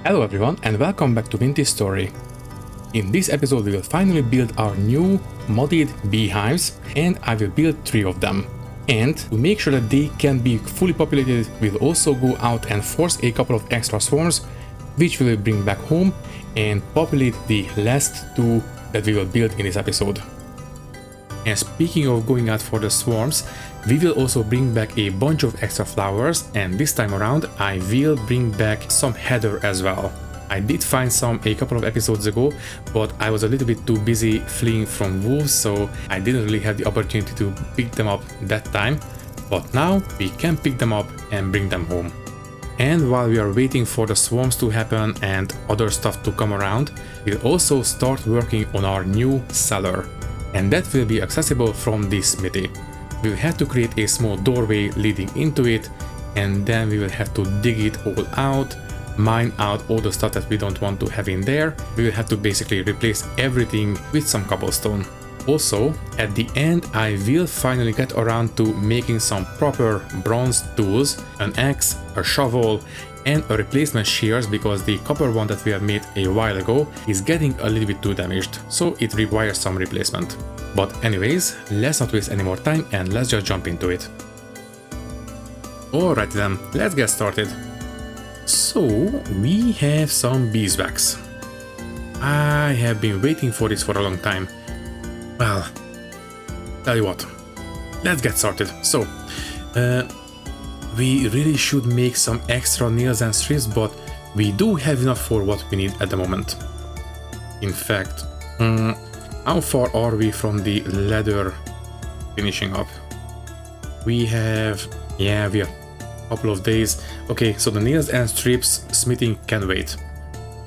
Hello everyone and welcome back to Vintage Story. In this episode we will finally build our new modded beehives and I will build 3 of them. And to make sure that they can be fully populated, we'll also go out and force a couple of extra swarms which we will bring back home and populate the last 2 that we will build in this episode. And speaking of going out for the swarms, we will also bring back a bunch of extra flowers, and this time around I will bring back some heather as well. I did find some a couple of episodes ago, but I was a little bit too busy fleeing from wolves, so I didn't really have the opportunity to pick them up that time. But now we can pick them up and bring them home. And while we are waiting for the swarms to happen and other stuff to come around, we'll also start working on our new cellar. And that will be accessible from this smithy. We'll have to create a small doorway leading into it, and then we will have to dig it all out, mine out all the stuff that we don't want to have in there. We will have to basically replace everything with some cobblestone. Also, at the end I will finally get around to making some proper bronze tools, an axe, a shovel, and a replacement shears, because the copper one that we have made a while ago is getting a little bit too damaged, so it requires some replacement. But anyways, let's not waste any more time and let's just jump into it. Alright then, let's get started. So, we have some beeswax. I have been waiting for this for a long time. Well, tell you what, let's get started. So, we really should make some extra nails and strips, but we do have enough for what we need at the moment. In fact, how far are we from the leather finishing up? We have we have a couple of days. Okay, so the nails and strips smithing can wait.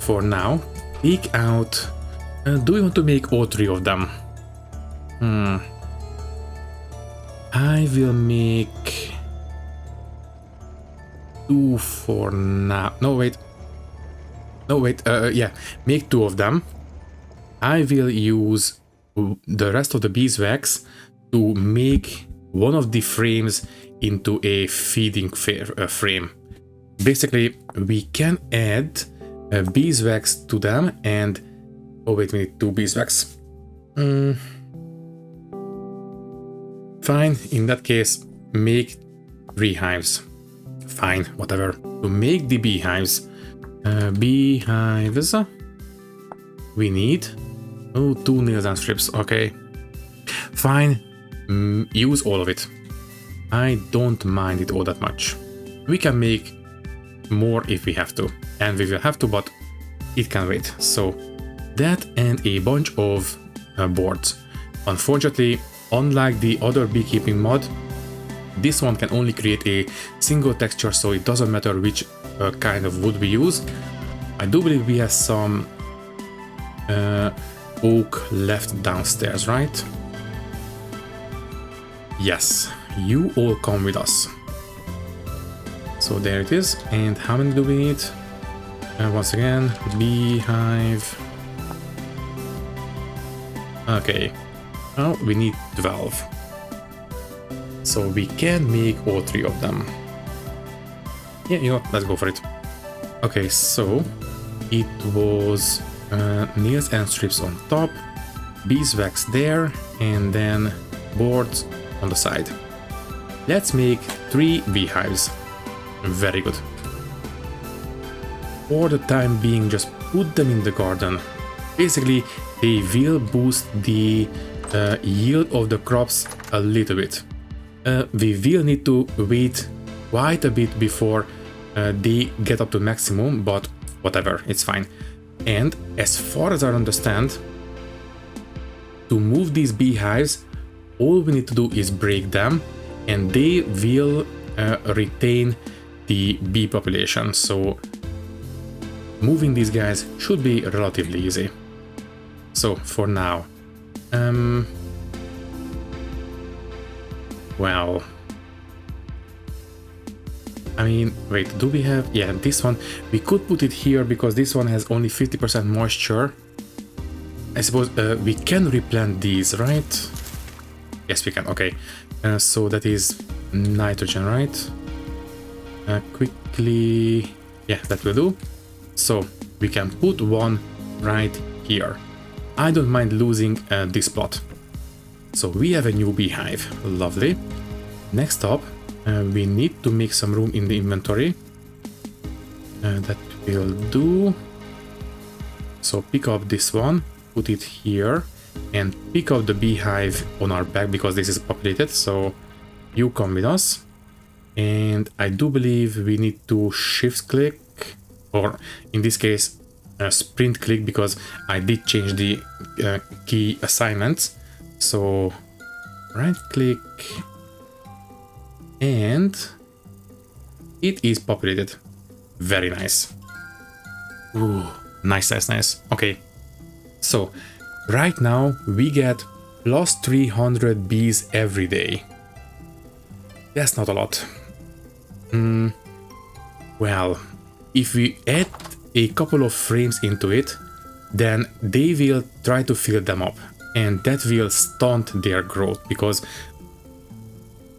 For now, pick out, do we want to make all 3 of them? I will make 2 for now. No wait, yeah, make 2 of them. I will use the rest of the beeswax to make one of the frames into a feeding frame. Basically, we can add beeswax to them and... oh wait, we need 2 beeswax. Fine, in that case, make 3 hives. Fine, whatever. To make the beehives, we need 2 nails and strips. Okay, fine, use all of it. I don't mind it all that much. We can make more if we have to, and we will have to, but it can wait. So that and a bunch of boards. Unfortunately, unlike the other beekeeping mod, this one can only create a single texture, so it doesn't matter which kind of wood we use. I do believe we have some oak left downstairs, right? Yes, you all come with us. So there it is. And how many do we need? Once again, beehive. Okay, now we need 12. So we can make all 3 of them. Yeah, you know, let's go for it. Okay, so it was nails and strips on top, beeswax there, and then boards on the side. Let's make 3 beehives. Very good. For the time being, just put them in the garden. Basically, they will boost the yield of the crops a little bit. We will need to wait quite a bit before they get up to maximum, but whatever, it's fine. And as far as I understand, to move these beehives, all we need to do is break them and they will retain the bee population. So moving these guys should be relatively easy. So for now, well, I mean, wait, do we have... yeah, this one. We could put it here because this one has only 50% moisture. I suppose we can replant these, right? Yes, we can. Okay. So that is nitrogen, right? Quickly... yeah, that will do. So we can put one right here. I don't mind losing this spot. So we have a new beehive. Lovely. Next up, we need to make some room in the inventory. That will do. So pick up this one, put it here, and pick up the beehive on our back because this is populated. So you come with us. And I do believe we need to shift click, or in this case, sprint click, because I did change the key assignments. So right click, and it is populated. Very nice. Ooh, nice, nice, nice. Okay, so right now we get plus 300 bees every day. That's not a lot. Well, if we add a couple of frames into it, then they will try to fill them up, and that will stunt their growth because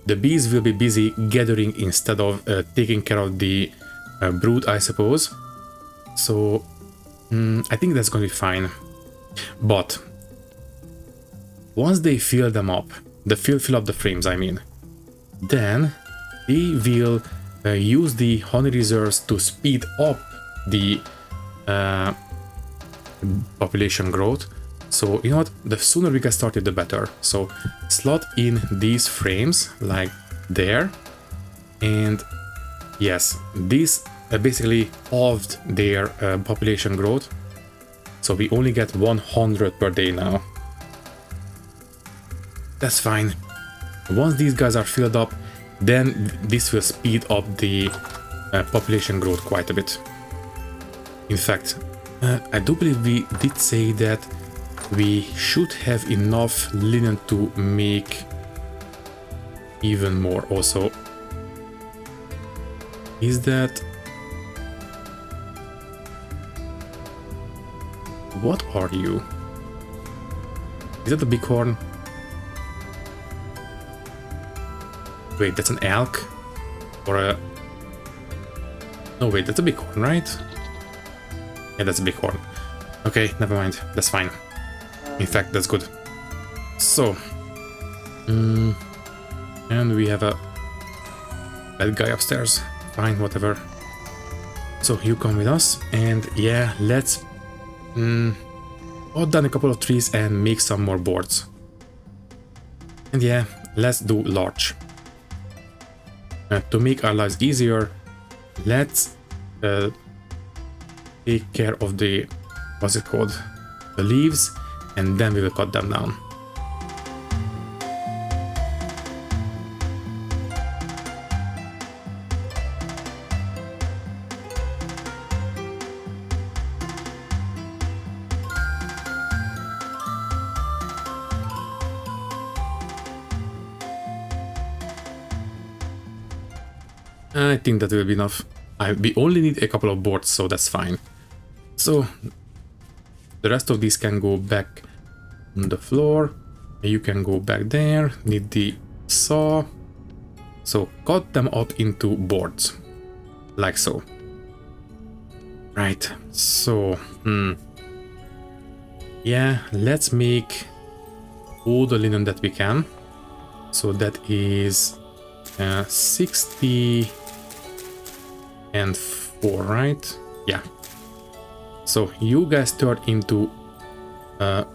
the bees will be busy gathering instead of taking care of the brood, I suppose. So I think that's going to be fine. But once they fill them up, fill up the frames, I mean, then they will use the honey reserves to speed up the population growth. So you know what, the sooner we get started the better. So slot in these frames like there, and yes, this basically halved their population growth. So we only get 100 per day now. That's fine. Once these guys are filled up, then this will speed up the population growth quite a bit. In fact, I do believe we did say that we should have enough linen to make even more also. Is that... What are you? Is that the bighorn? Wait, that's an elk? Or a... No, wait, that's a bighorn, right? Yeah, that's a bighorn. Okay, never mind. That's fine. In fact, that's good. So... and we have a bad guy upstairs. Fine, whatever. So you come with us, and yeah, let's... cut down a couple of trees and make some more boards. And yeah, let's do larch. To make our lives easier, let's take care of the, what's it called, the leaves, and then we will cut them down. I think that will be enough. We only need a couple of boards, so that's fine. So the rest of these can go back on the floor. You can go back there. Need the saw. So cut them up into boards, like so. Right. So yeah, let's make all the linen that we can. So that is 60 and 4, right? Yeah. So you guys turn into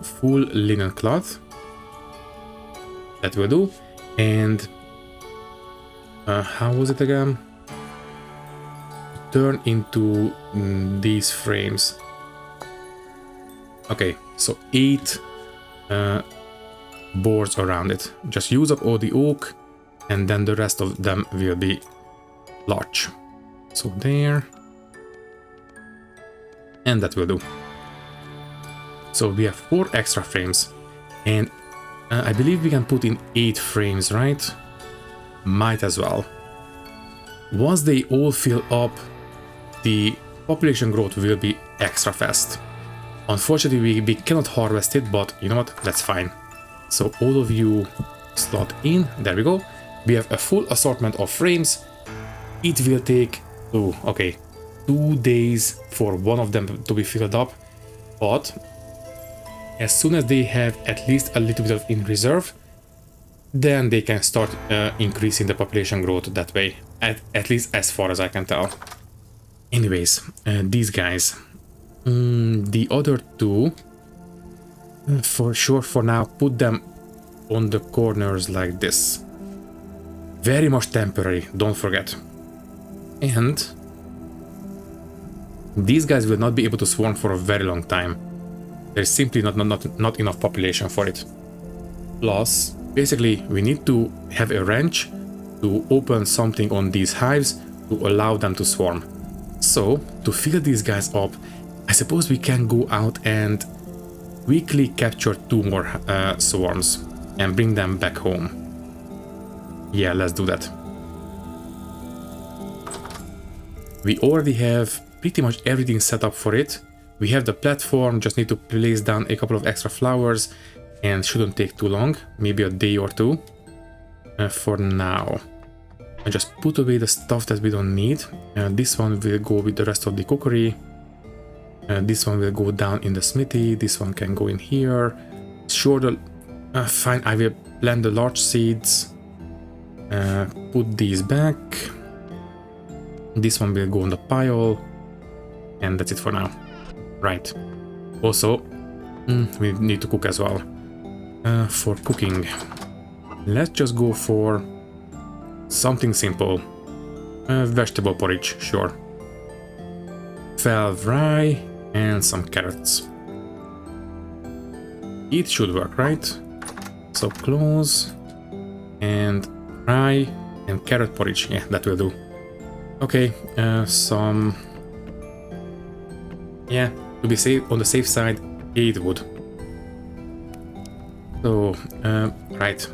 full linen cloth. That will do. And how was it again? Turn into these frames. Okay, so 8 boards around it. Just use up all the oak, and then the rest of them will be large. So there. And that will do. So we have 4 extra frames. And I believe we can put in 8 frames, right? Might as well. Once they all fill up, the population growth will be extra fast. Unfortunately, we cannot harvest it, but you know what? That's fine. So all of you slot in. There we go. We have a full assortment of frames. It will take, 2 2 days for one of them to be filled up, but as soon as they have at least a little bit of in reserve, then they can start increasing the population growth that way, at least as far as I can tell. Anyways, these guys, the other two, for sure for now, put them on the corners like this. Very much temporary, don't forget. And these guys will not be able to swarm for a very long time. There's simply not enough population for it. Plus, basically, we need to have a wrench to open something on these hives to allow them to swarm. So, to fill these guys up, I suppose we can go out and quickly capture 2 more swarms and bring them back home. Yeah, let's do that. We already have pretty much everything set up for it. We have the platform, just need to place down a couple of extra flowers and shouldn't take too long, maybe a day or 2 for now. I just put away the stuff that we don't need. This one will go with the rest of the cookery. This one will go down in the smithy. This one can go in here. Sure, fine, I will plant the large seeds. Put these back. This one will go on the pile. And that's it for now. Right. Also, we need to cook as well. For cooking, let's just go for something simple. Vegetable porridge, sure. 12 rye and some carrots. It should work, right? So close and rye and carrot porridge. Yeah, that will do. Okay, some... Yeah, to be safe, on the safe side, 8 wood. So, right,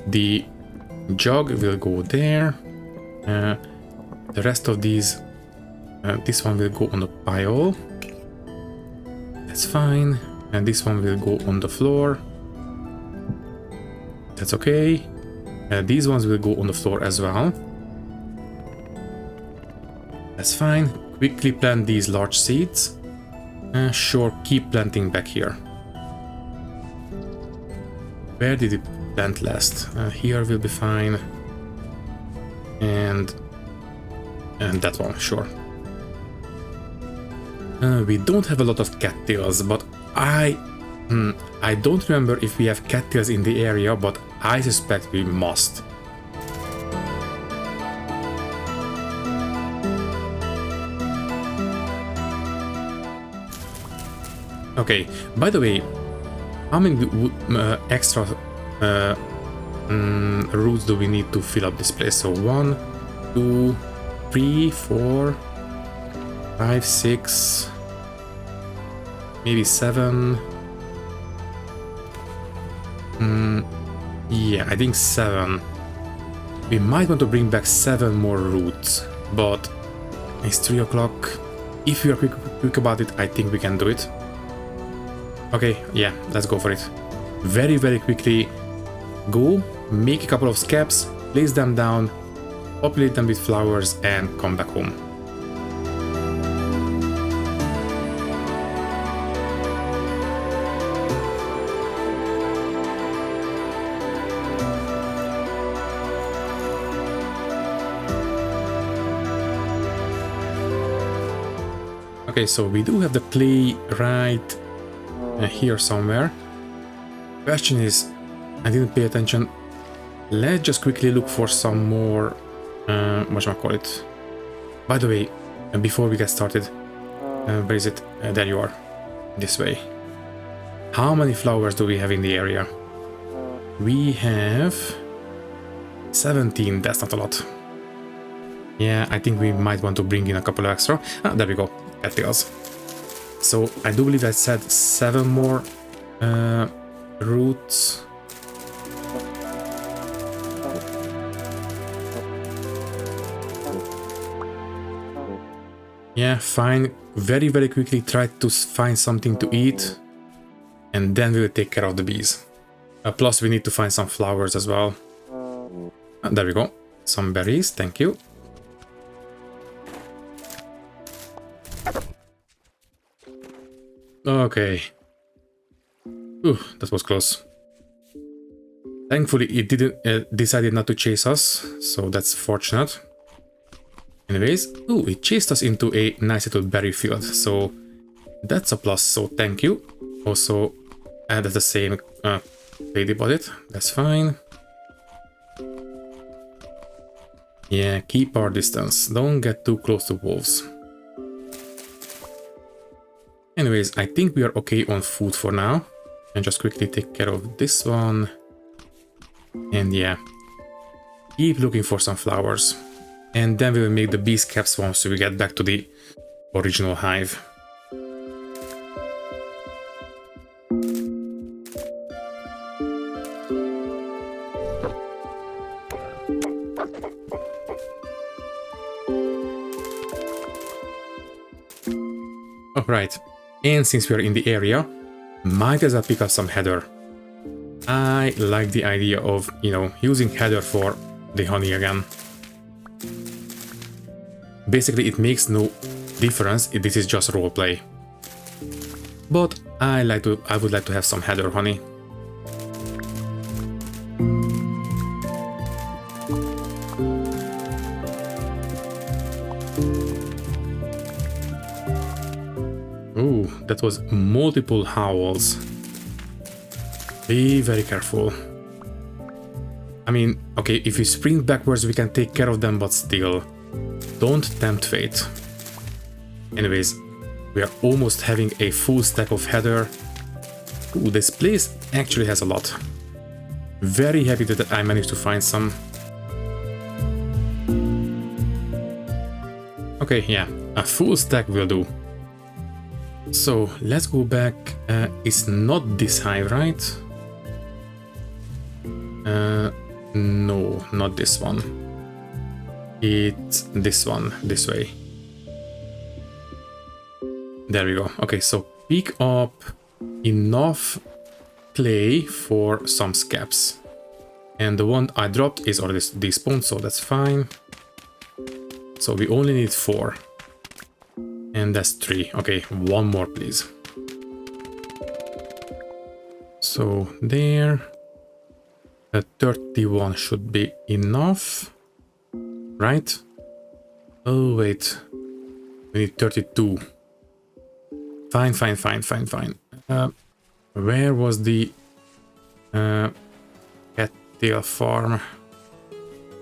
the jug will go there. The rest of these, this one will go on the pile. That's fine. And this one will go on the floor. That's okay. These ones will go on the floor as well. That's fine. Quickly plant these large seeds. Sure, keep planting back here. Where did it plant last? Here will be fine. And that one, sure. We don't have a lot of cattails, but I don't remember if we have cattails in the area, but I suspect we must. Okay, by the way, how many extra roots do we need to fill up this place? So 1, 2, 3, 4, 5, 6, maybe 7. Yeah, I think 7. We might want to bring back 7 more roots, but it's 3 o'clock. If we are quick about it, I think we can do it. Okay, yeah, let's go for it. Very, very quickly, go, make a couple of scabs, place them down, populate them with flowers, and come back home. Okay, so we do have the clay right here somewhere. Question is, I didn't pay attention. Let's just quickly look for some more whatchamacallit. By the way, before we get started, where is it? There you are. This way. How many flowers do we have in the area? We have 17. That's not a lot. Yeah, I think we might want to bring in a couple of extra. There we go. Cattails. So I do believe I said 7 more roots. Yeah, fine. Very, very quickly try to find something to eat, and then we'll take care of the bees. Plus we need to find some flowers as well. There we go. Some berries, thank you. Okay. Ooh, that was close. Thankfully, it didn't decided not to chase us, so that's fortunate. Anyways, ooh, it chased us into a nice little berry field, so that's a plus, so thank you. Also, that's the same ladybug it, that's fine. Yeah, keep our distance, don't get too close to wolves. Anyways, I think we are okay on food for now. And just quickly take care of this one. And yeah, keep looking for some flowers. And then we will make the bee caps once we get back to the original hive. Alright, and since we are in the area, might as well pick up some heather. I like the idea of, you know, using heather for the honey again. Basically, it makes no difference if this is just roleplay. But I would like to have some heather honey. Ooh, that was multiple howls. Be very careful. I mean, okay, if we sprint backwards we can take care of them, but still, don't tempt fate. Anyways, we are almost having a full stack of heather. Ooh, this place actually has a lot. Very happy that I managed to find some. Okay, yeah, a full stack will do. So let's go back. It's not this hive, right? No, not this one. It's this one, this way. There we go. Okay, so pick up enough clay for some scabs. And the one I dropped is already despawned, so that's fine. So we only need 4. And that's 3. Okay, 1 more, please. So there. 31 should be enough. Right? Oh, wait. We need 32. Fine. Where was the cattail farm?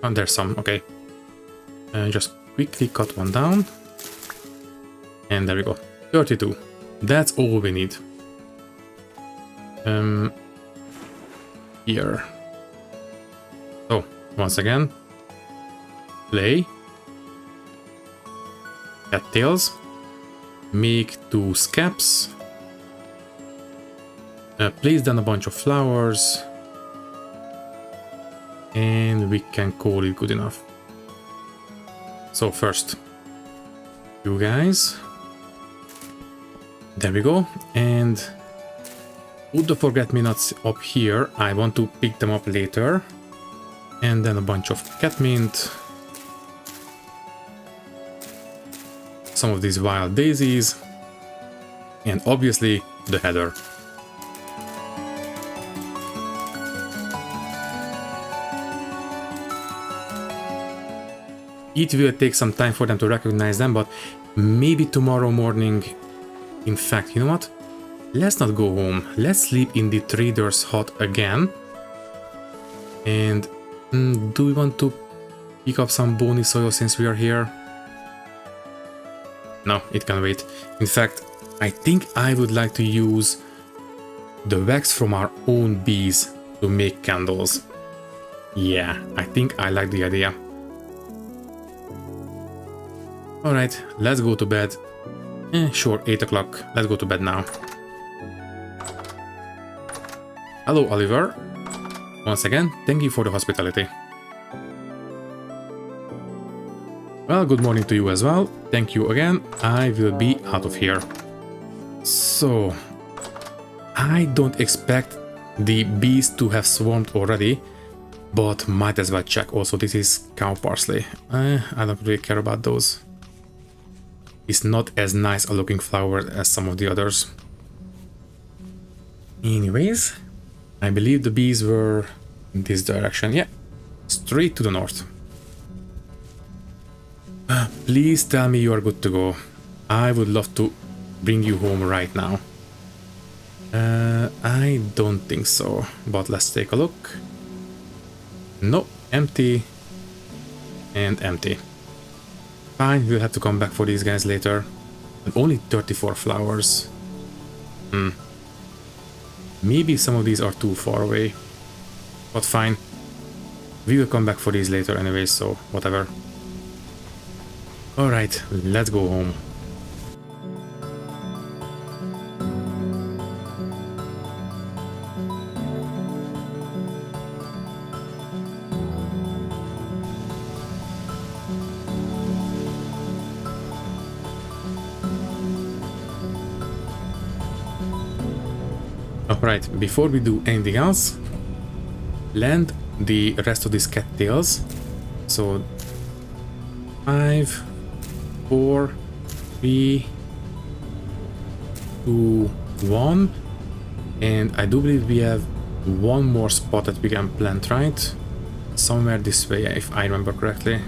Oh, there's some. Okay. Just quickly cut one down. And there we go. 32. That's all we need. Here. So, once again. Play. Cattails. Make 2 scabs. Place down a bunch of flowers. And we can call it good enough. So first, you guys. There we go. And put the forget-me-nots up here. I want to pick them up later. And then a bunch of catmint. Some of these wild daisies. And obviously the heather. It will take some time for them to recognize them, but maybe tomorrow morning. In fact, you know what? Let's not go home. Let's sleep in the trader's hut again. And do we want to pick up some bony soil since we are here? No, it can wait. In fact, I think I would like to use the wax from our own bees to make candles. Yeah, I think I like the idea. Alright, let's go to bed. Sure, 8 o'clock. Let's go to bed now. Hello, Oliver. Once again, thank you for the hospitality. Well, good morning to you as well. Thank you again. I will be out of here. So, I don't expect the bees to have swarmed already, but might as well check. Also, this is cow parsley. I don't really care about those. is not as nice a looking flower as some of the others. Anyways, I believe the bees were in this direction. Yeah, straight to the north. Please tell me you are good to go. I would love to bring you home right now. I don't think so, but let's take a look. No, empty and empty. Fine, we'll have to come back for these guys later. And only 34 flowers. Maybe some of these are too far away. But fine. We will come back for these later anyway, so whatever. Alright, let's go home. Alright, before we do anything else, land the rest of these cattails. So 5, 4, 3, 2, 1, and I do believe we have one more spot that we can plant, right? Somewhere this way, if I remember correctly.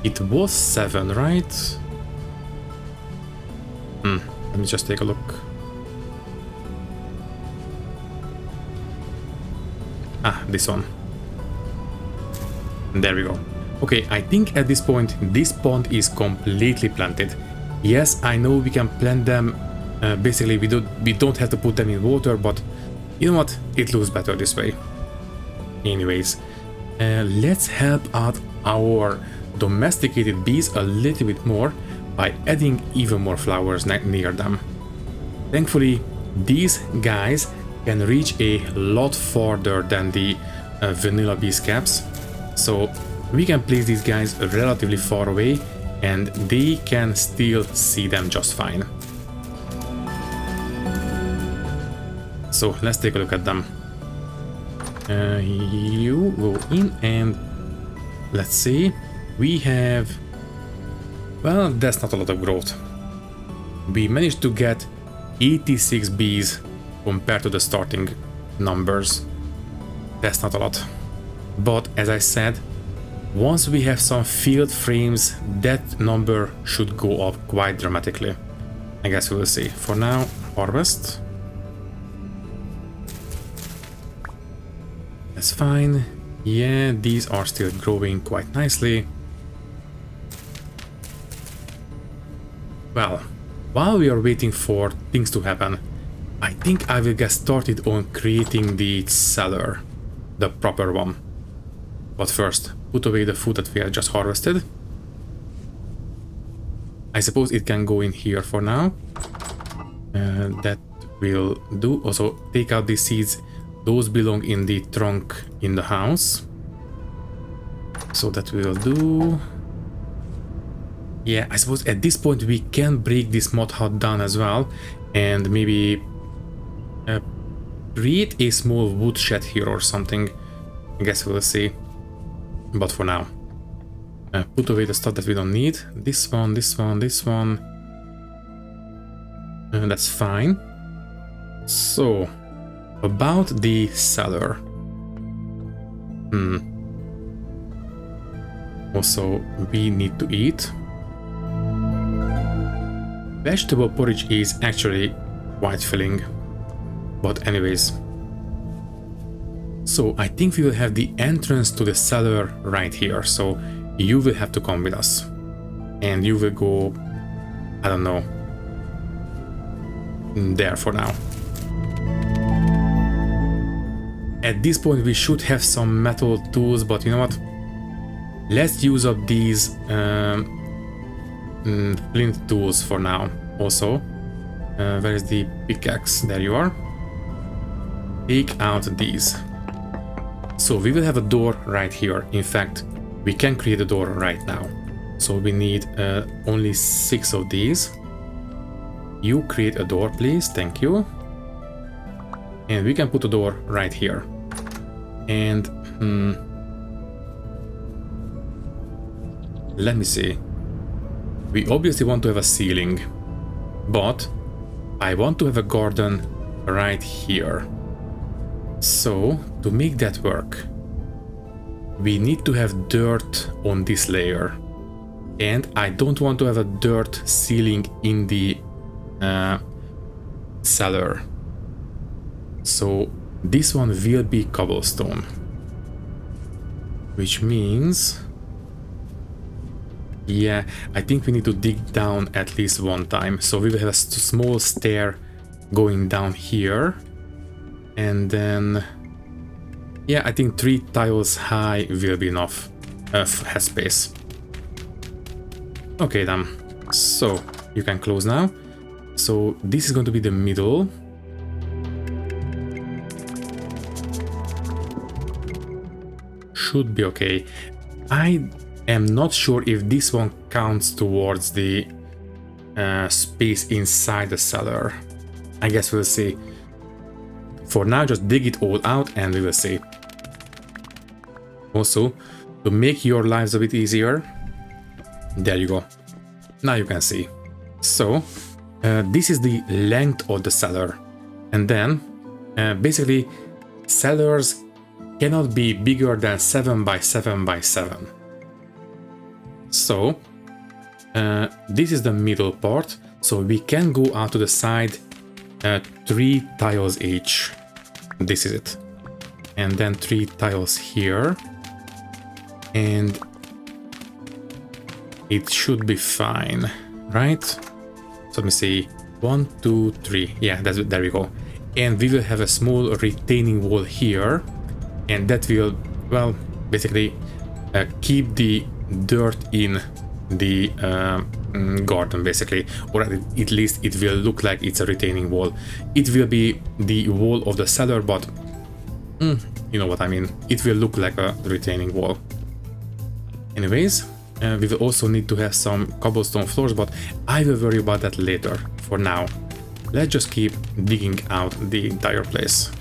It was 7, right? Let me just take a look. Ah, this one. There we go. Okay, I think at this point, this pond is completely planted. Yes, I know we can plant them. Basically, we don't have to put them in water, but you know what? It looks better this way. Anyways, let's help out our domesticated bees a little bit more by adding even more flowers near them. Thankfully, these guys can reach a lot farther than the vanilla bees caps, so we can place these guys relatively far away and they can still see them just fine. So let's take a look at them. You go in and let's see, we have, well, that's not a lot of growth. We managed to get 86 bees compared to the starting numbers. That's not a lot. But as I said, once we have some field frames, that number should go up quite dramatically. I guess we will see. For now, harvest. That's fine. Yeah, these are still growing quite nicely. Well, while we are waiting for things to happen, I think I will get started on creating the cellar, the proper one. But first, put away the food that we had just harvested. I suppose it can go in here for now. That will do. Also, take out these seeds. Those belong in the trunk in the house. So that will do. Yeah, I suppose at this point we can break this mod hut down as well and maybe create a small wood shed here or something. I guess we'll see. But for now, put away the stuff that we don't need. This one, this one, this one. That's fine. So, about the cellar. Also, we need to eat. Vegetable porridge is actually quite filling. But anyways. So I think we will have the entrance to the cellar right here. So you will have to come with us. And you will go, I don't know, there for now. At this point we should have some metal tools, but you know what? Let's use up these flint tools for now. Also, where is the pickaxe? There you are. Take out these. So we will have a door right here. In fact, we can create a door right now. So we need only 6 of these. You create a door, please. Thank you. And we can put a door right here. And let me see. We obviously want to have a ceiling, but I want to have a garden right here. So, to make that work, we need to have dirt on this layer. And I don't want to have a dirt ceiling in the cellar. So, this one will be cobblestone. Which means... yeah, I think we need to dig down at least one time. So we will have a small stair going down here. And then... yeah, I think 3 tiles high will be enough space. Okay then. So, you can close now. So, this is going to be the middle. Should be okay. I am not sure if this one counts towards the space inside the cellar. I guess we'll see. For now, just dig it all out and we will see. Also, to make your lives a bit easier, there you go. Now you can see. So, this is the length of the cellar. And then, basically, cellars cannot be bigger than 7 by 7 by 7. So, this is the middle part. So we can go out to the side 3 tiles each. This is it. And then 3 tiles here. And it should be fine, right? So let me see. 1, 2, 3. Yeah, there we go. And we will have a small retaining wall here. And that will, well, basically keep the dirt in the garden, basically. Or at least it will look like it's a retaining wall. It will be the wall of the cellar, but you know what I mean. It will look like a retaining wall. Anyways, we will also need to have some cobblestone floors, but I will worry about that later. For now, let's just keep digging out the entire place.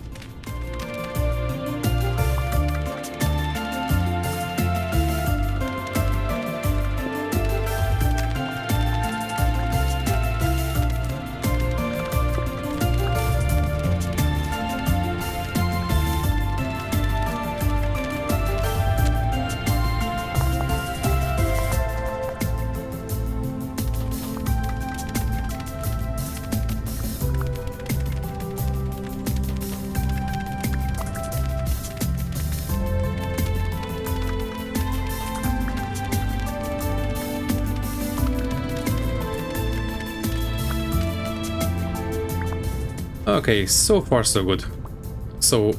Okay, so far so good. So,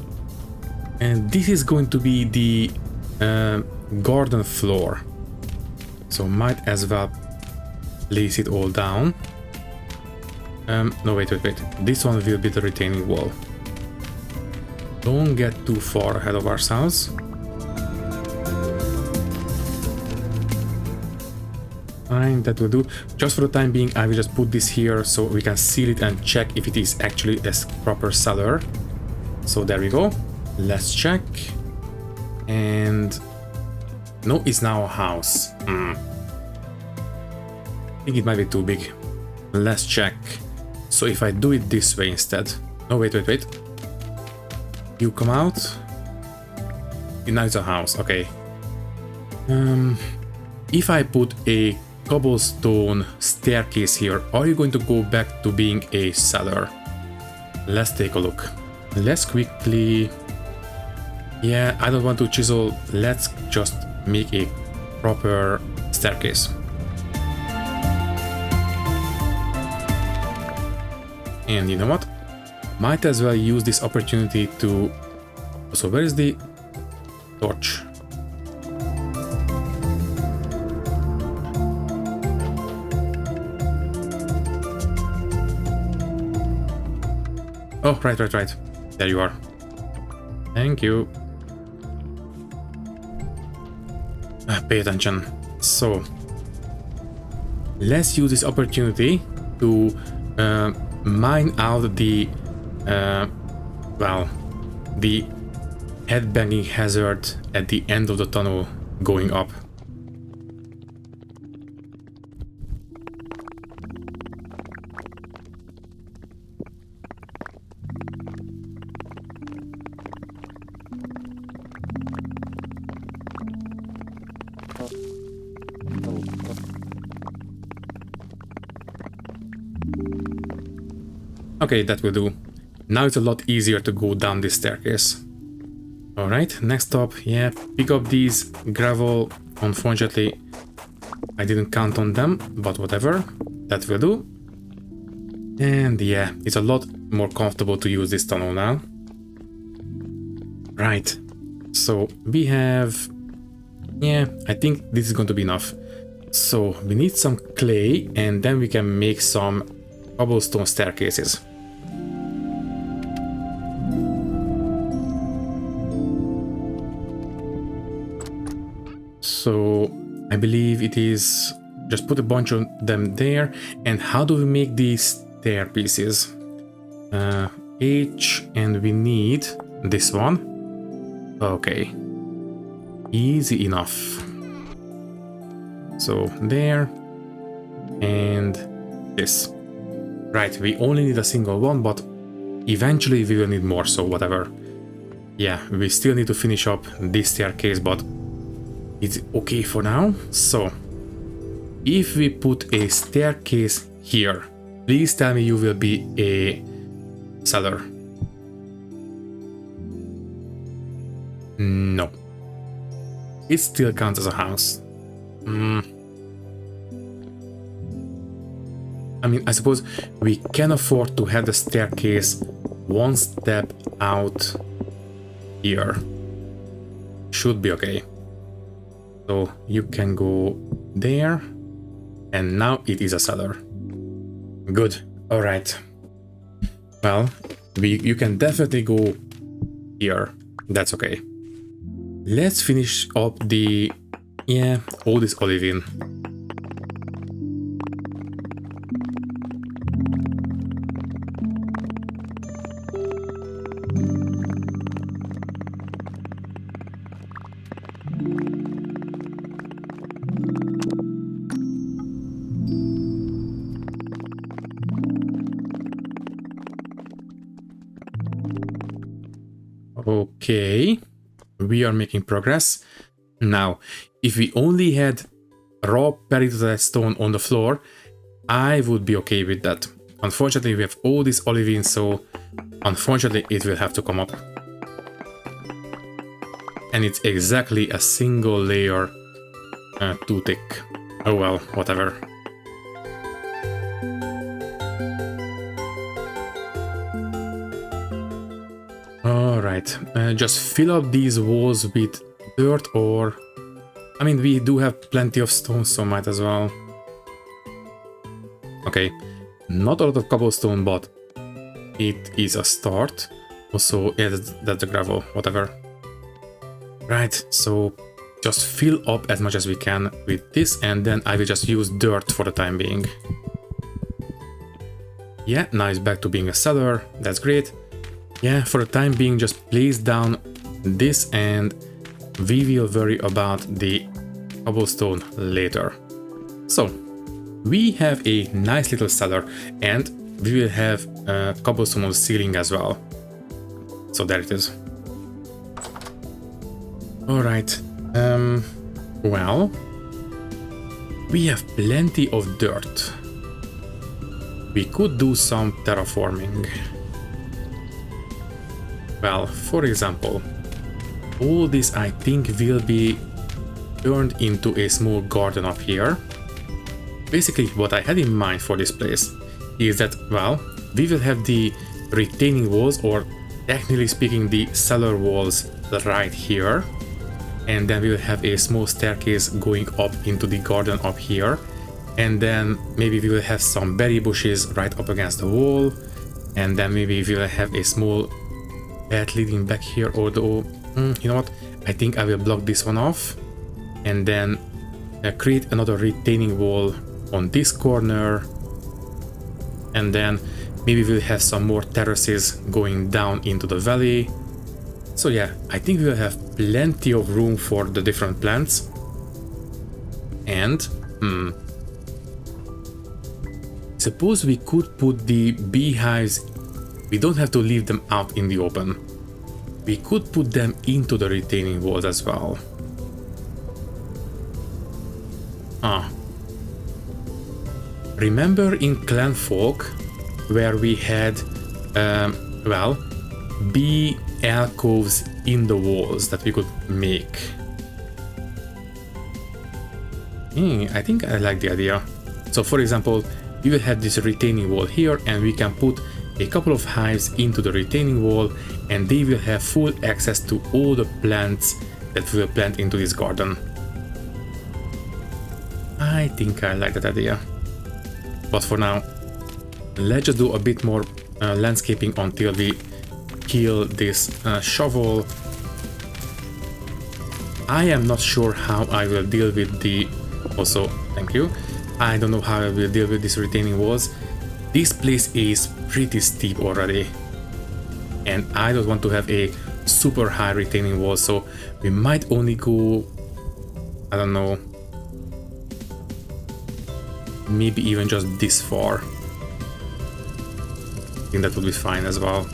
and this is going to be the garden floor. So might as well place it all down. No, wait. This one will be the retaining wall. Don't get too far ahead of ourselves. Fine, that will do. Just for the time being, I will just put this here so we can seal it and check if it is actually a proper cellar. So there we go. Let's check. And no, it's now a house. I think it might be too big. Let's check. So if I do it this way instead. No, wait. You come out. Now it's a house. Okay. If I put a cobblestone staircase here, are you going to go back to being a cellar? Let's take a look. Let's quickly... yeah, I don't want to chisel. Let's just make a proper staircase. And you know what? Might as well use this opportunity to... so where is the torch? Oh, right. There you are. Thank you. Pay attention. So, let's use this opportunity to mine out the, well, the headbanging hazard at the end of the tunnel going up. Okay, that will do. Now it's a lot easier to go down this staircase. Alright, next up, yeah, pick up these gravel. Unfortunately, I didn't count on them, but whatever, that will do. And yeah, it's a lot more comfortable to use this tunnel now. Right, so we have... yeah, I think this is going to be enough. So we need some clay, and then we can make some cobblestone staircases. So I believe it is just put a bunch of them there. And how do we make these stair pieces? H, and we need this one. Okay, easy enough. So there, and this. Right, we only need a single one, but eventually we will need more, so whatever. Yeah, we still need to finish up this staircase, but it's okay for now. So, if we put a staircase here, please tell me you will be a cellar. No. It still counts as a house. I mean, I suppose we can afford to have the staircase one step out here. Should be okay. So you can go there, and now it is a cellar. Good. All right. Well, you can definitely go here. That's okay. Let's finish up the all this olivine. Okay, we are making progress. Now, if we only had raw permeated stone on the floor, I would be okay with that. Unfortunately, we have all this olivine, so unfortunately it will have to come up. And it's exactly a single layer too thick. Oh well, whatever. Alright, just fill up these walls with dirt, or... I mean, we do have plenty of stone, so might as well. Okay, not a lot of cobblestone, but it is a start. Also, yeah, that's the gravel, whatever. Right, so just fill up as much as we can with this, and then I will just use dirt for the time being. Yeah, now it's back to being a cellar, that's great. Yeah, for the time being, just place down this, and we will worry about the cobblestone later. So, we have a nice little cellar, and we will have cobblestone on the ceiling as well. So there it is. Alright, well, we have plenty of dirt. We could do some terraforming. Well, for example, all this I think will be turned into a small garden up here. Basically, what I had in mind for this place is that, well, we will have the retaining walls, or technically speaking the cellar walls, right here. And then we will have a small staircase going up into the garden up here. And then maybe we will have some berry bushes right up against the wall. And then maybe we will have a small path leading back here, although, you know what, I think I will block this one off, and then create another retaining wall on this corner, and then maybe we'll have some more terraces going down into the valley. So yeah, I think we'll have plenty of room for the different plants. And suppose we could put the beehives. We don't have to leave them out in the open. We could put them into the retaining walls as well. Ah. Remember in Clan Folk where we had, well, bee alcoves in the walls that we could make? I think I like the idea. So for example, we will have this retaining wall here and we can put a couple of hives into the retaining wall and they will have full access to all the plants that we will plant into this garden. I think I like that idea. But for now, let's just do a bit more landscaping until we kill this shovel. I am not sure how I will deal with the... Also, thank you. I don't know how I will deal with these retaining walls. This place is pretty steep already. And I don't want to have a super high retaining wall, so we might only go... I don't know... maybe even just this far. I think that would be fine as well.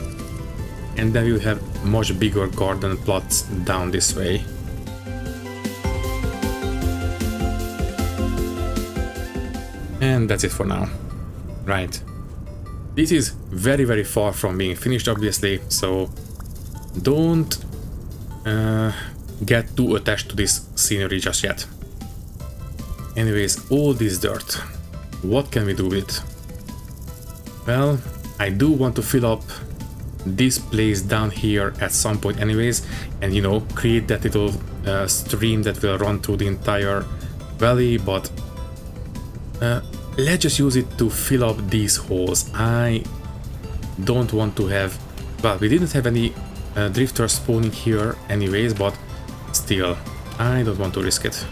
And then we'll have much bigger garden plots down this way. And that's it for now. Right. This is very far from being finished, obviously, so don't get too attached to this scenery just yet. Anyways, all this dirt, what can we do with it? Well, I do want to fill up this place down here at some point anyways, and you know, create that little stream that will run through the entire valley, but let's just use it to fill up these holes. I don't want to have... Well, we didn't have any drifters spawning here anyways, but still, I don't want to risk it.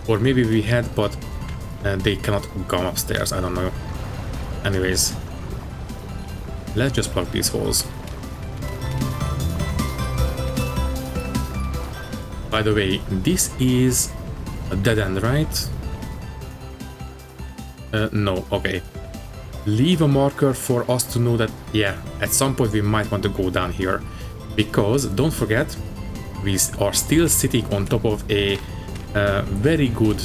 Or maybe we had, but they cannot come upstairs, I don't know. Anyways, let's just plug these holes. By the way, this is a dead end, right? No, okay. Leave a marker for us to know that, yeah, at some point we might want to go down here. Because, don't forget, we are still sitting on top of a very good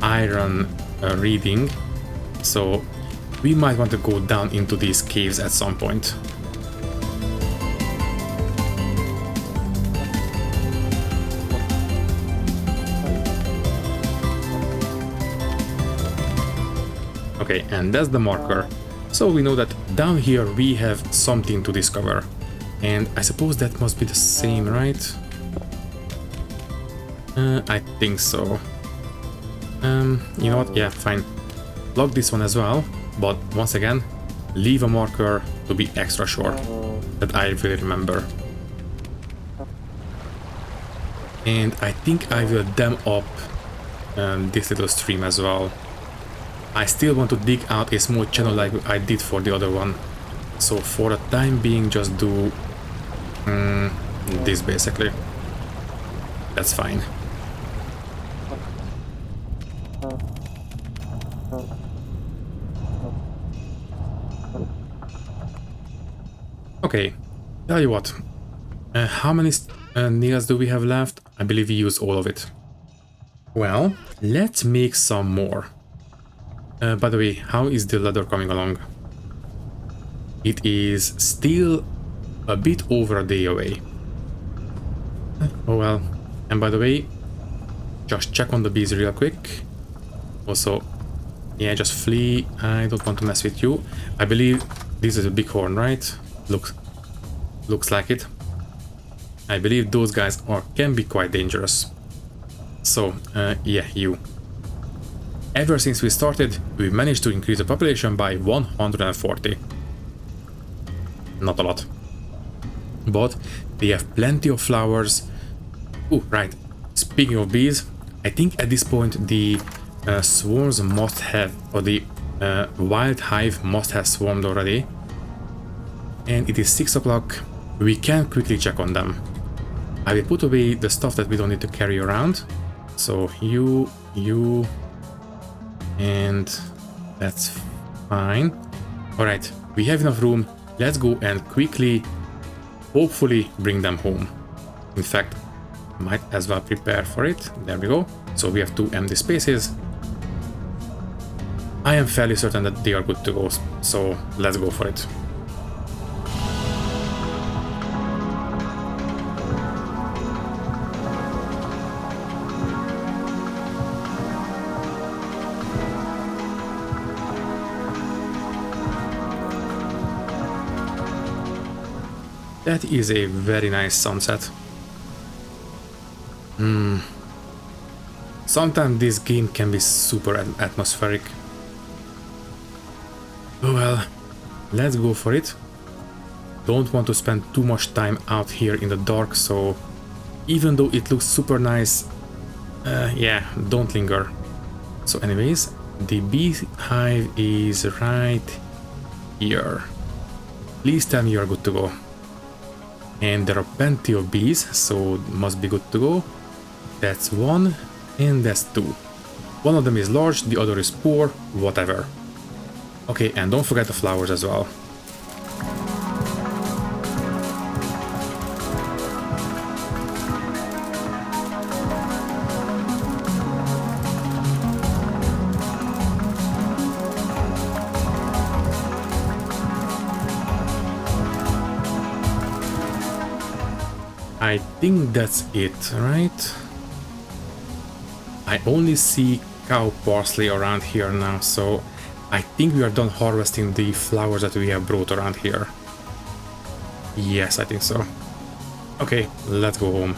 iron reading. So, we might want to go down into these caves at some point. Okay, and that's the marker. So we know that down here we have something to discover. And I suppose that must be the same, right? I think so. You know what? Yeah, fine. Log this one as well. But once again, leave a marker to be extra sure that I really remember. And I think I will dam up this little stream as well. I still want to dig out a small channel like I did for the other one. So for the time being, just do this basically. That's fine. Okay, tell you what. How many nails do we have left? I believe we used all of it. Well, let's make some more. By the way, how is the ladder coming along? It is still a bit over a day away. Oh well. And by the way, just check on the bees real quick. Also, yeah, just flee. I don't want to mess with you. I believe this is a bighorn, right? Looks like it. I believe those guys can be quite dangerous. So, yeah, you. Ever since we started, we managed to increase the population by 140. Not a lot. But they have plenty of flowers. Oh, right. Speaking of bees, I think at this point the swarms must have, or the wild hive must have swarmed already. And it is 6 o'clock. We can quickly check on them. I will put away the stuff that we don't need to carry around. So you, and that's fine. Alright, we have enough room. Let's go and quickly, hopefully, bring them home. In fact, might as well prepare for it. There we go. So we have 2 empty spaces. I am fairly certain that they are good to go, so let's go for it. That is a very nice sunset. Sometimes this game can be super atmospheric. Oh well, let's go for it. Don't want to spend too much time out here in the dark, so even though it looks super nice, yeah, don't linger. So anyways, the beehive is right here. Please tell me you're good to go. And there are plenty of bees, so must be good to go. That's 1, and that's 2. One of them is large, the other is poor, whatever. Okay, and don't forget the flowers as well. I think that's it, right? I only see cow parsley around here now, so I think we are done harvesting the flowers that we have brought around here. Yes, I think so. Okay, let's go home.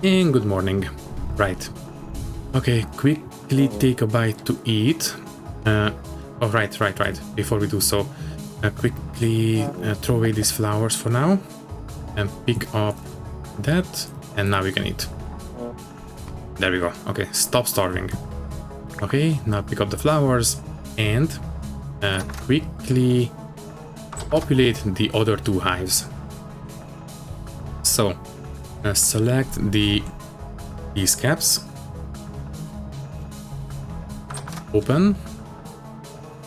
And good morning. Right. Okay, quickly take a bite to eat. Oh, right. Before we do so, quickly throw away these flowers for now. And pick up that. And now we can eat. There we go. Okay, stop starving. Okay, now pick up the flowers. And quickly populate the other 2 hives. So, select these caps, open,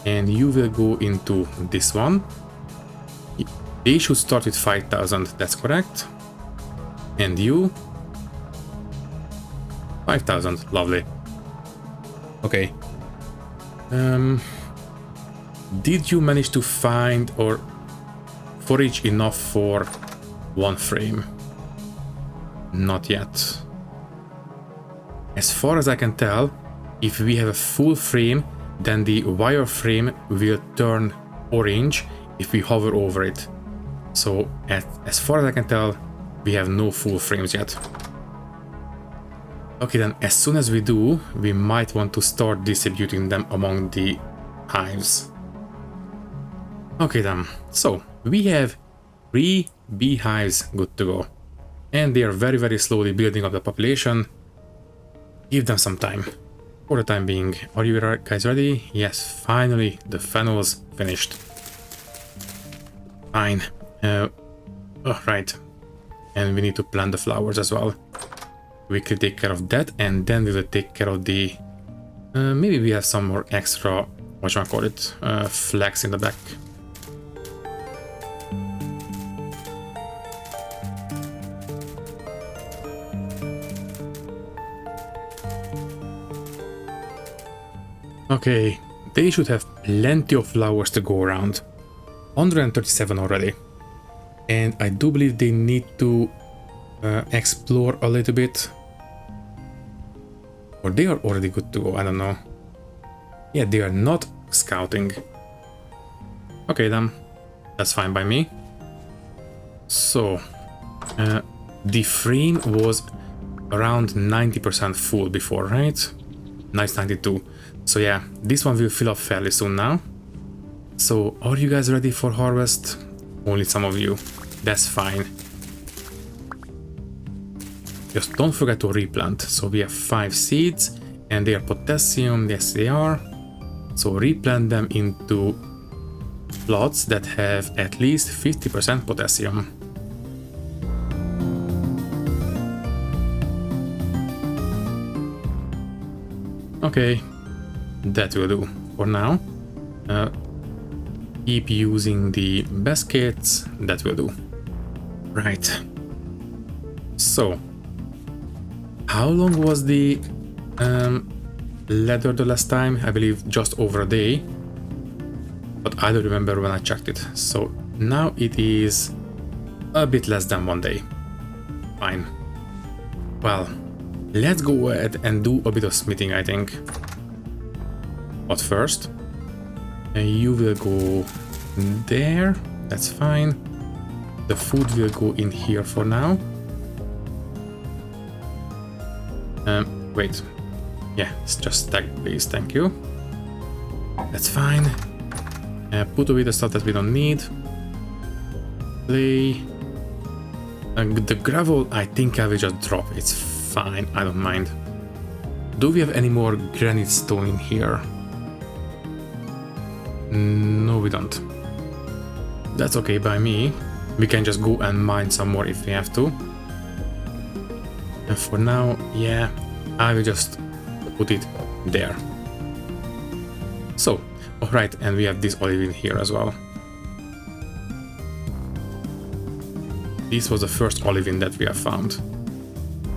and you will go into this one. They should start with 5,000, that's correct. And you 5,000, lovely. Okay. Did you manage to find or forage enough for 1 frame? Not yet. As far as I can tell, if we have a full frame, then the wire frame will turn orange if we hover over it. So as far as I can tell, we have no full frames yet. Okay, then as soon as we do, we might want to start distributing them among the hives. Okay then, so we have 3 beehives good to go. And they are very, very slowly building up the population. Give them some time. For the time being. Are you guys ready? Yes, finally, the funnel's finished. Fine. Right. And we need to plant the flowers as well. Quickly take care of that, and then we will take care of the... maybe we have some more extra, whatchamacallit, flags in the back. Okay, they should have plenty of flowers to go around. 137 already. And I do believe they need to explore a little bit. Or they are already good to go, I don't know. Yeah, they are not scouting. Okay then, that's fine by me. So, the frame was around 90% full before, right? Nice, 92. So yeah, this one will fill up fairly soon now. So, are you guys ready for harvest? Only some of you. That's fine. Just don't forget to replant. So we have 5 seeds, And they are potassium, yes they are. So replant them into plots that have at least 50% potassium. Okay, that will do for now. Keep using the baskets, that will do. Right. So, how long was the ladder the last time? I believe just over a day. But I don't remember when I checked it. So now it is a bit less than 1 day. Fine. Well, let's go ahead and do a bit of smithing, I think. But first, you will go there. That's fine. The food will go in here for now. Wait. Yeah, it's just stack, please. Thank you. That's fine. Put away the stuff that we don't need. Play. The gravel, I think I will just drop. It's fine. I don't mind. Do we have any more granite stone in here? No, we don't. That's okay by me. We can just go and mine some more if we have to. And for now, yeah, I will just put it there. So, alright, and we have this olive in here as well. This was the first olive that we have found.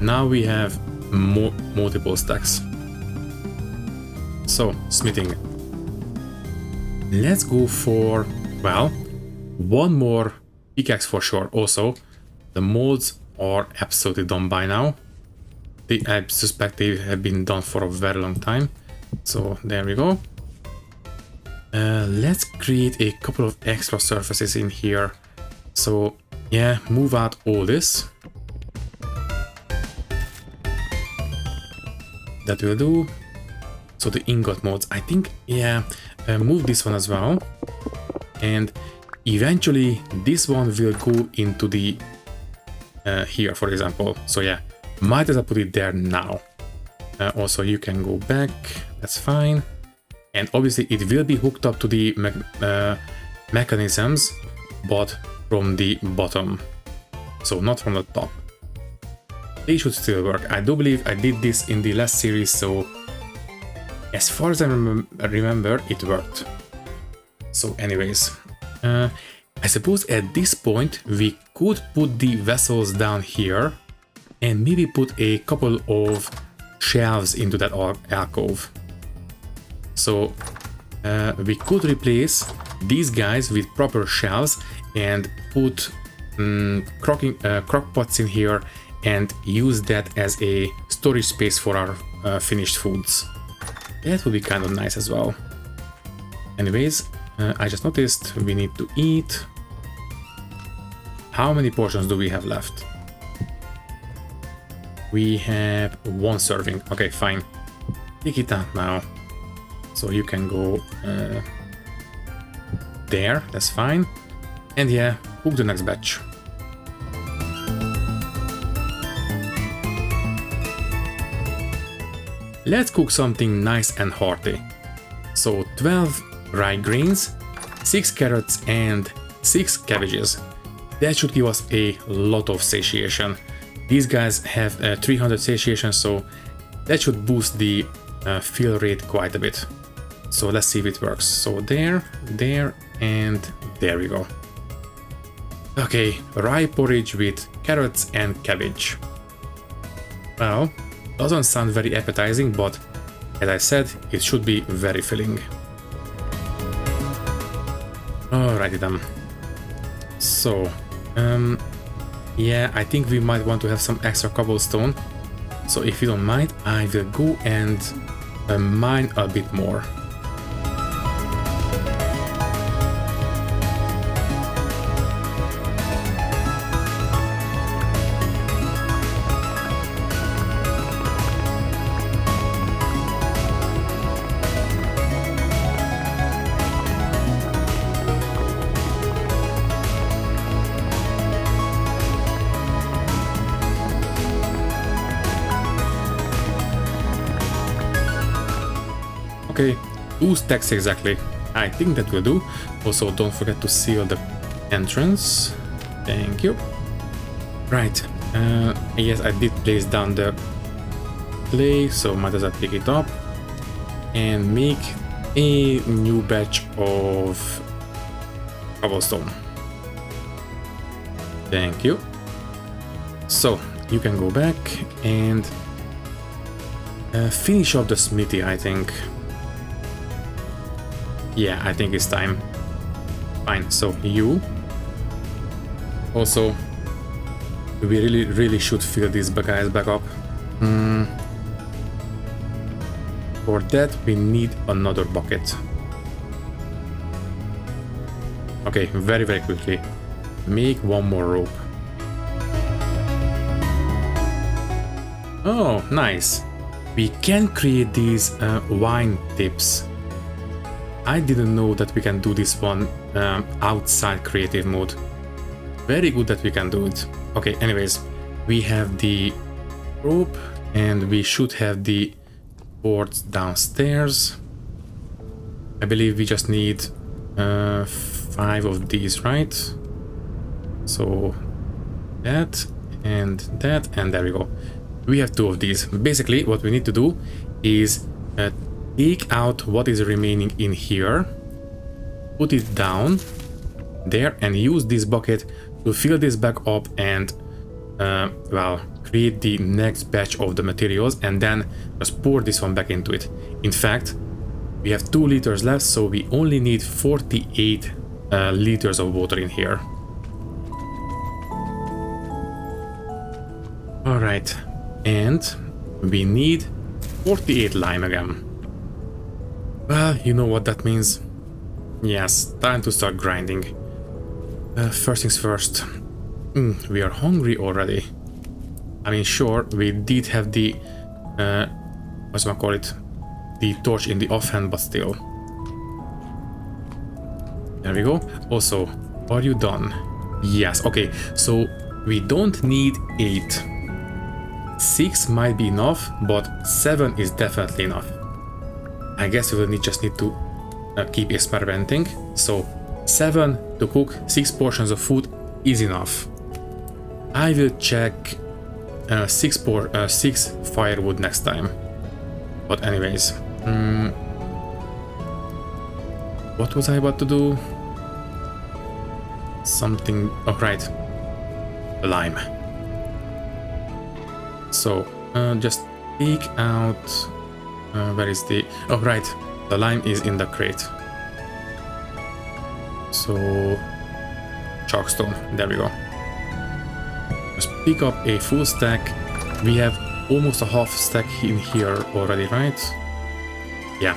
Now we have multiple stacks. So, smithing. Let's go for, well, one more pickaxe for sure. Also, the molds are absolutely done by now. I suspect they have been done for a very long time. So there we go. Let's create a couple of extra surfaces in here. So yeah, move out all this. That will do. So the ingot molds, I think, yeah, move this one as well. And eventually this one will go into the here, for example. So yeah, might as well put it there now. Also, you can go back, that's fine. And obviously it will be hooked up to the mechanisms, but from the bottom. So not from the top. They should still work. I do believe I did this in the last series, so as far as I remember, it worked. So anyways, I suppose at this point we could put the vessels down here and maybe put a couple of shelves into that alcove. So we could replace these guys with proper shelves and put crock pots in here and use that as a storage space for our finished foods. That would be kind of nice as well. Anyways, I just noticed we need to eat. How many portions do we have left? We have 1 serving. Okay, fine. Take it out now. So you can go there, that's fine. And yeah, cook the next batch. Let's cook something nice and hearty. So 12 rye greens, 6 carrots and 6 cabbages. That should give us a lot of satiation. These guys have 300 satiation, so that should boost the fill rate quite a bit. So let's see if it works. So there, and there we go. Okay, rye porridge with carrots and cabbage. Well, doesn't sound very appetizing, but as I said, it should be very filling. Alrighty then. So, yeah, I think we might want to have some extra cobblestone. So if you don't mind, I will go and mine a bit more. Okay, 2 stacks exactly. I think that will do. Also, don't forget to seal the entrance. Thank you. Right. Yes, I did place down the clay, so might as well pick it up and make a new batch of cobblestone. Thank you. So you can go back and finish off the smithy, I think. Yeah, I think it's time. Fine, so you. Also, we really should fill these guys back up. For that, we need another bucket. Okay, very quickly. Make one more rope. Oh, nice. We can create these wine tips. I didn't know that we can do this one outside creative mode. Very good that we can do it. Okay, anyways, we have the rope and we should have the boards downstairs. I believe we just need 5 of these, right? So that, and there we go. We have 2 of these. Basically, what we need to do is take out what is remaining in here, put it down there, and use this bucket to fill this back up and, well, create the next batch of the materials, and then just pour this one back into it. In fact, we have 2 liters left, so we only need 48 liters of water in here. Alright, and we need 48 lime again. Well, you know what that means. Yes, time to start grinding. First things first. We are hungry already. I mean, sure, we did have the... what's I call it? The torch in the offhand, but still. There we go. Also, are you done? Yes, okay. So, we don't need 8. 6 might be enough, but 7 is definitely enough. I guess we will just need to keep experimenting. So 7 to cook 6 portions of food is enough. I will check 6 firewood next time. But anyways, what was I about to do? Something. Oh right, lime. So just take out. Where is the... Oh, right. The lime is in the crate. So... chalkstone. There we go. Just pick up a full stack. We have almost a half stack in here already, right? Yeah.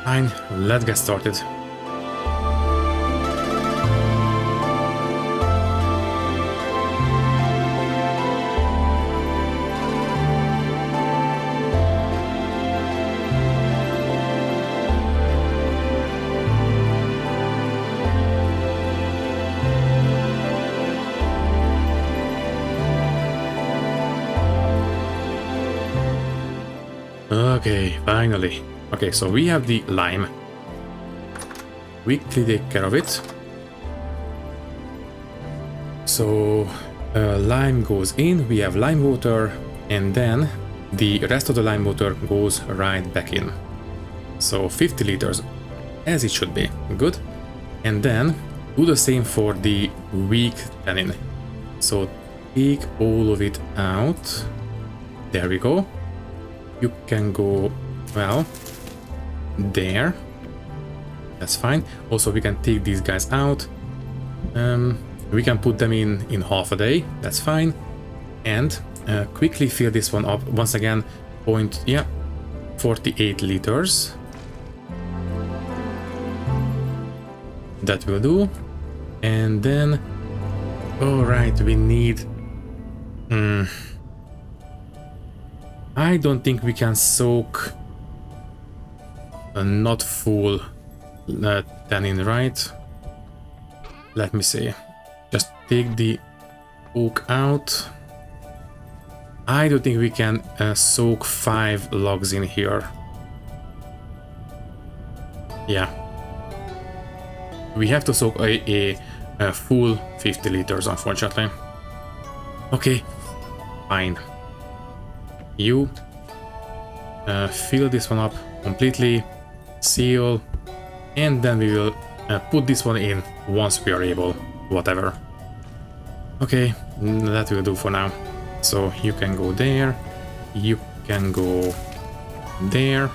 Fine. Let's get started. Okay, finally. Okay, so we have the lime. Quickly take care of it. So lime goes in, we have lime water, and then the rest of the lime water goes right back in. So 50 liters, as it should be. Good. And then do the same for the weak tannin. So take all of it out. There we go. You can go, well, there. That's fine. Also, we can take these guys out. We can put them in half a day. That's fine. And quickly fill this one up. Once again, 48 liters. That will do. And then, all right, we need... I don't think we can soak a not full tannin, right? Let me see. Just take the oak out. I don't think we can soak 5 logs in here. Yeah. We have to soak a full 50 liters, unfortunately. Okay, fine. You fill this one up completely, seal, and then we will put this one in once we are able, whatever. Okay, that will do for now. So you can go there, you can go there,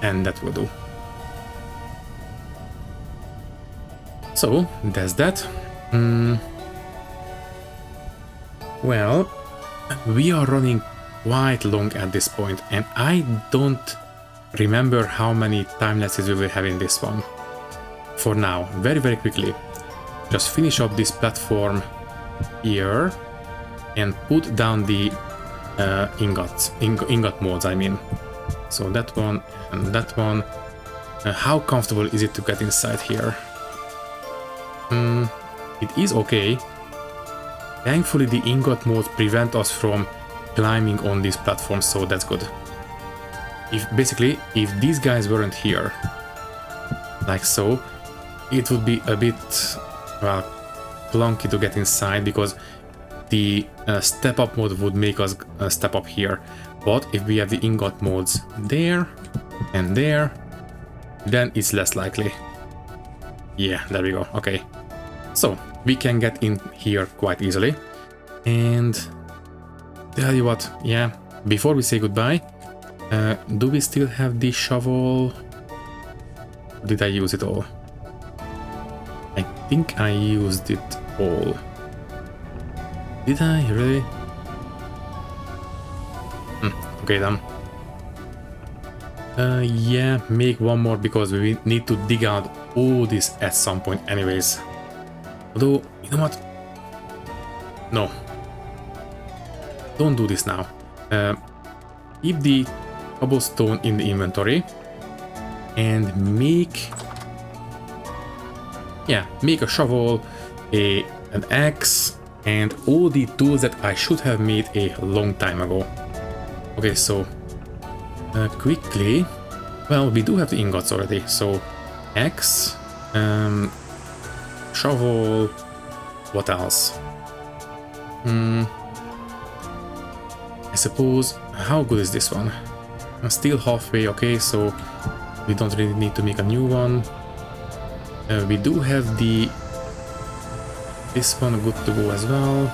and that will do. So that's that. Well, we are running quite long at this point, and I don't remember how many time lapses we will have in this one. For now, very quickly, just finish up this platform here and put down the ingot molds, I mean. So that one and that one. How comfortable is it to get inside here? It is okay. Thankfully the ingot molds prevent us from climbing on this platform, so that's good. If these guys weren't here, like so, it would be a bit, well, clunky to get inside, because the step up mode would make us step up here. But if we have the ingot molds there and there, then it's less likely. Yeah, there we go. Okay, so we can get in here quite easily. And tell you what, yeah, before we say goodbye, do we still have the shovel? Did I use it all? I think I used it all. Did I really? Okay then. Yeah, make one more, because we need to dig out all this at some point anyways. Although, you know what? No. Don't do this now. Keep the cobblestone in the inventory and make a shovel, an axe, and all the tools that I should have made a long time ago. Okay, so quickly, well, we do have the ingots already, so axe, shovel, what else? I suppose, how good is this one? I'm still halfway, okay, so we don't really need to make a new one. We do have this one good to go as well,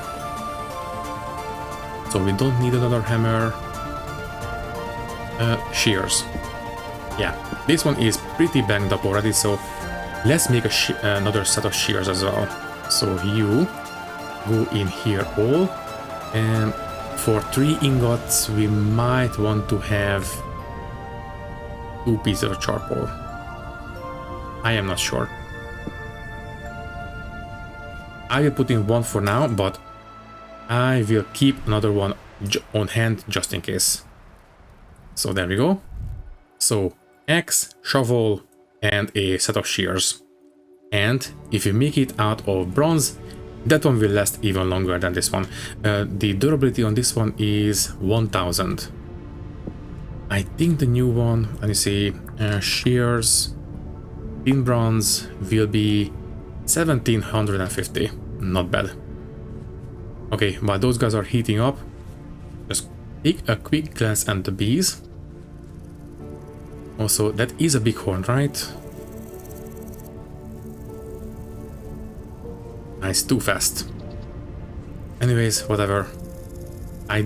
so we don't need another hammer. Shears. Yeah, this one is pretty banged up already, so let's make another set of shears as well. So you go in here all, and for 3 ingots we might want to have 2 pieces of charcoal. I am not sure. I will put in 1 for now, but I will keep another one on hand just in case. So there we go. So axe, shovel, and a set of shears. And if you make it out of bronze, that one will last even longer than this one. The durability on this one is 1000. I think the new one, let me see, shears, in bronze will be 1750. Not bad. Okay, while those guys are heating up, just take a quick glance at the bees. Also, that is a bighorn, right? Nice, too fast. Anyways, whatever. I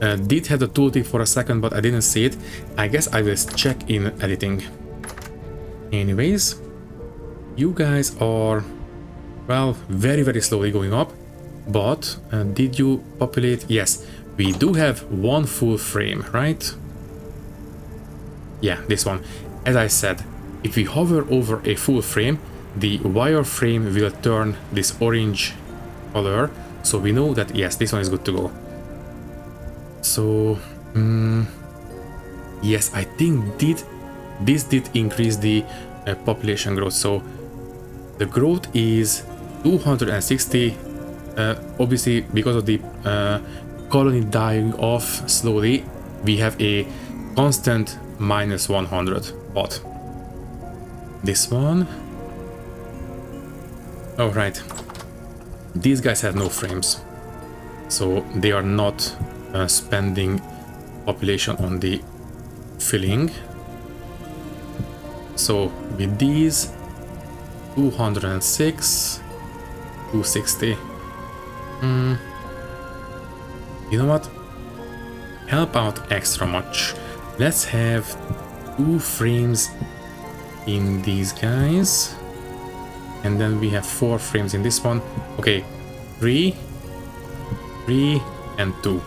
did have the tooltip for a second, but I didn't see it. I guess I will check in editing. Anyways, you guys are, well, very slowly going up. But did you populate? Yes, we do have 1 full frame, right? Yeah, this one. As I said, if we hover over a full frame, the wire frame will turn this orange color, so we know that yes, this one is good to go. So yes, I think this did increase the population growth. So the growth is 260, obviously because of the colony dying off slowly, we have a constant -100. But this one, oh right, these guys have no frames, so they are not spending population on the filling. So with these, 206, 260. You know what? Help out extra much. Let's have 2 frames in these guys. And then we have 4 frames in this one. Okay, 3, 3, and 2.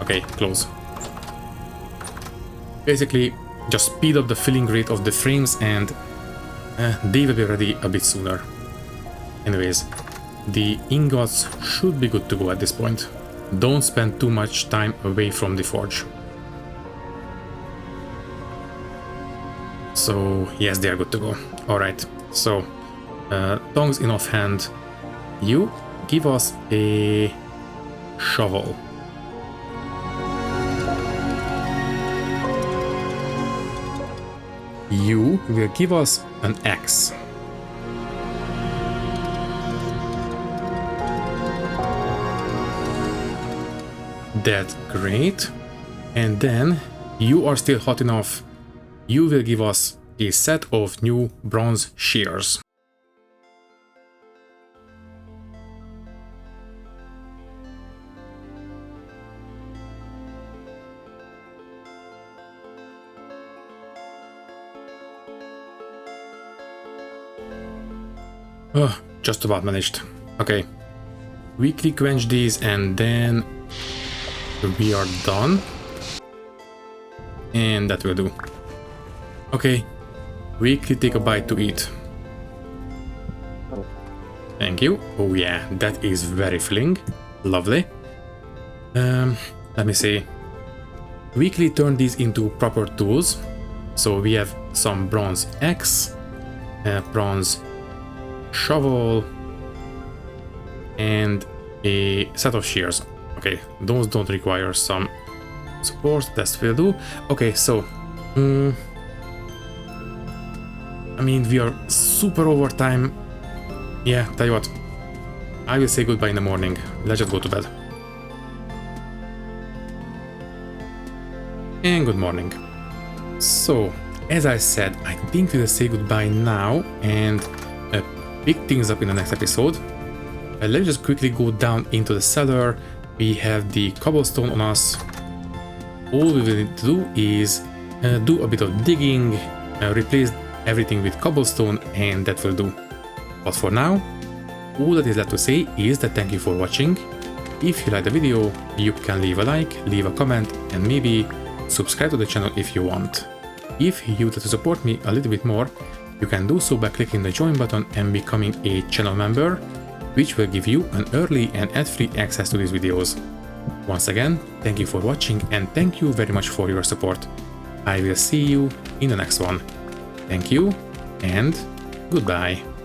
Okay, close. Basically, just speed up the filling rate of the frames and they will be ready a bit sooner. Anyways, the ingots should be good to go at this point. Don't spend too much time away from the forge. So yes, they are good to go. Alright, so tongs in offhand, you give us a shovel. You will give us an axe. That's great. And then you are still hot enough. You will give us a set of new bronze shears. Oh, just about managed. Okay. Weekly quench these and then we are done. And that will do. Okay. Weekly take a bite to eat. Thank you. Oh yeah, that is very filling. Lovely. Let me see. Weekly turn these into proper tools. So we have some bronze axe, bronze shovel, and a set of shears. Okay, those don't require some support, that will do. Okay, so I mean, we are super over time. Yeah, tell you what, I will say goodbye in the morning. Let's just go to bed. And good morning. So, as I said, I think we will say goodbye now and pick things up in the next episode. Let's just quickly go down into the cellar. We have the cobblestone on us. All we will need to do is do a bit of digging, replace everything with cobblestone, and that will do. But for now, all that is left to say is that thank you for watching. If you liked the video, you can leave a like, leave a comment, and maybe subscribe to the channel if you want. If you would like to support me a little bit more, you can do so by clicking the join button and becoming a channel member, which will give you an early and ad-free access to these videos. Once again, thank you for watching and thank you very much for your support. I will see you in the next one. Thank you and goodbye.